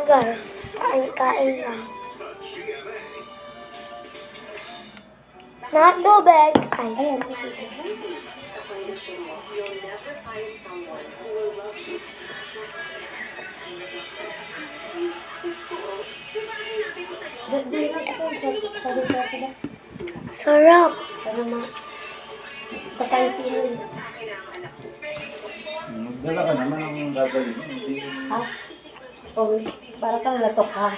guys. Kain-kain lang. Mga tubig. Ay. Ayan. Sarap. Magdala ka naman ang gagawin mo. Ha? Oh, para kang latok ha.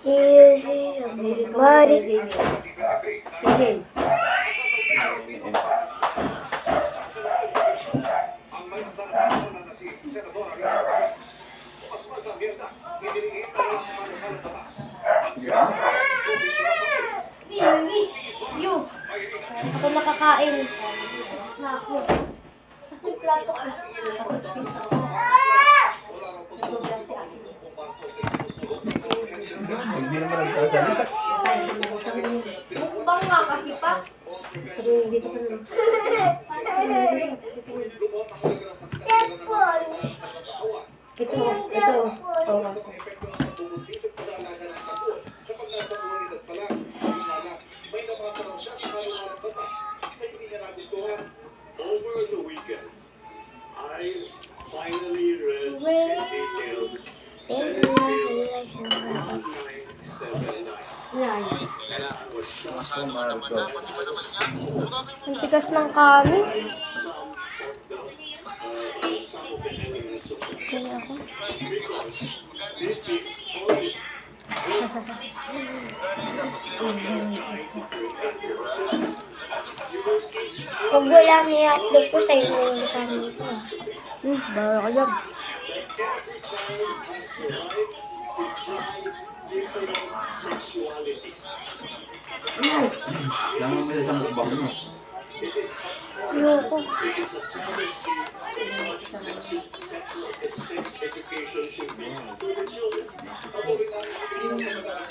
Easy, everybody. Sige. Ako nakakain. Na ako. Kasi plato ko. Hindi naman nagkasalita. Mukbang nga kasi pa. Dito ka naman. Ito. Oh. Over the weekend, I finally read the details. 7979. Yan. Ang tigas ng kanin. Kaya ako. This is Polish. Pag wala may hotdog ko, sa'yo na yung kanin ko. Bawa ka dyan. Langan mo sa mukbang mo. Ayoko.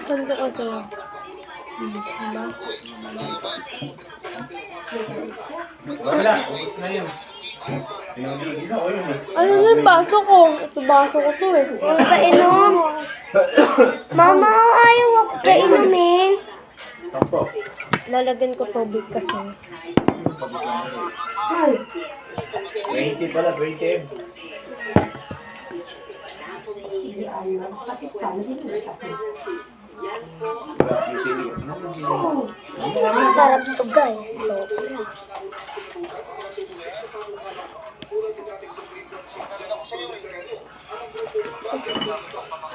Ganda kasi. Diba? Wala, ubos na yun. Isa o yun. Ano na yung baso ko? Ito baso ko to eh. Huwag kainom. Mama, ayaw ako kainumin. Tampo. Lalagyan ko tubig kasi. 20 pala, 20. Sige, ano. Kasi kami din kasi. Sarap to guys. So,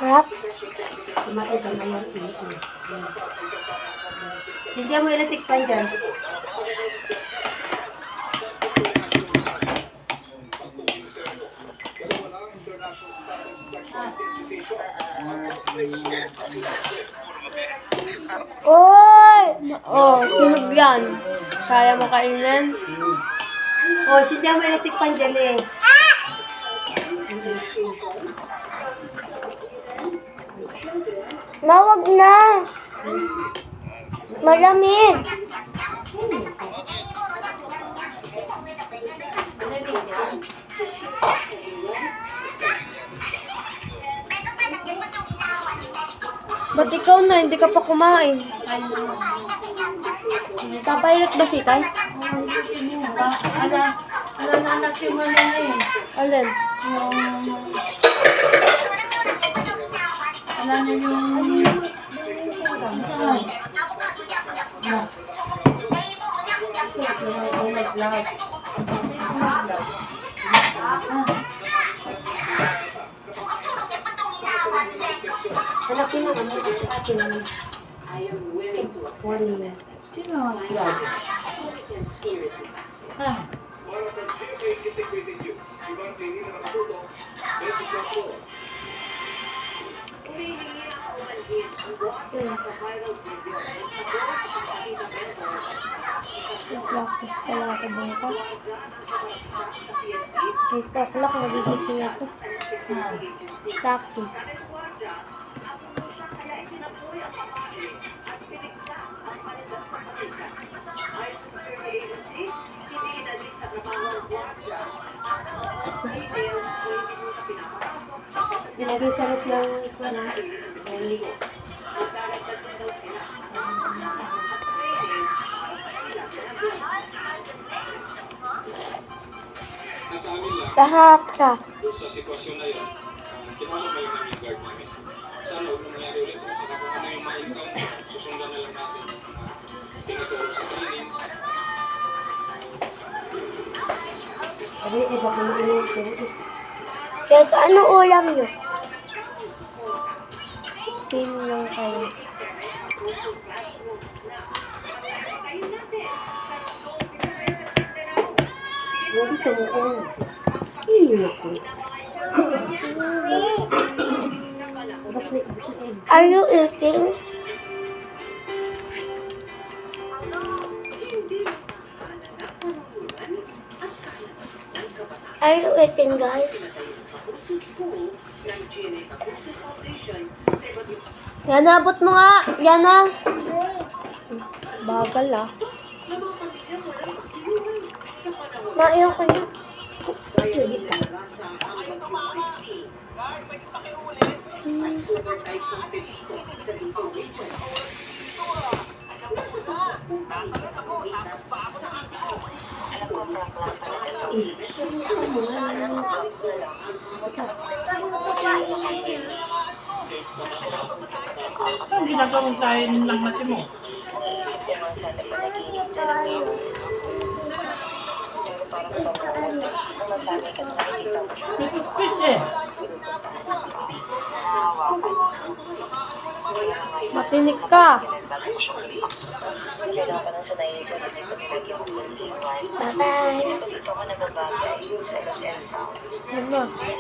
harap. Kumain ka na yan. Hindi mo ilatik pan dyan. Oy! Oh, tunog yan. Kaya mo kainin? Oh, hindi mo ilatik pan dyan eh. Mawag na. Malamig. Ba't ikaw na? Hindi ka pa kumain. Papayot ba si Tay? Anak yung mga eh. Alin? Alam niyo yung... Hanapin mo naman si ate naman. Sino ang yan? Ha? Practice pala ako bukas. 8 o'clock nagigising ako. Practice. Nilagay sa rep ng na. Ligo. Nasa amin lang, Tahap ka. doon sa sitwasyon na yun, tinawag na yung aming guard namin. Sana huwag na mangyari ulit. Sana kung ano yung ma-encounter, susundan na lang natin yung mga tinuturo sa trainings. Sabi, iba ko na ito. Guys, ano ulam nyo? Sino lang kayo? Huwag ito mo ko. Hindi ako. Are you eating? Are you eating, guys? Yana, abot mo nga. Yana. Bagal ah. Maiyak ko niya. Ang ginagawa mong kain lang natin mo. Pit eh. Matinik ka. Kailangan ko nang sanayin sa sarili ko nilagyan ko ng iwan. Bye-bye. Hindi ko dito ako nababagay sa Los El Sound. Ano? Kaya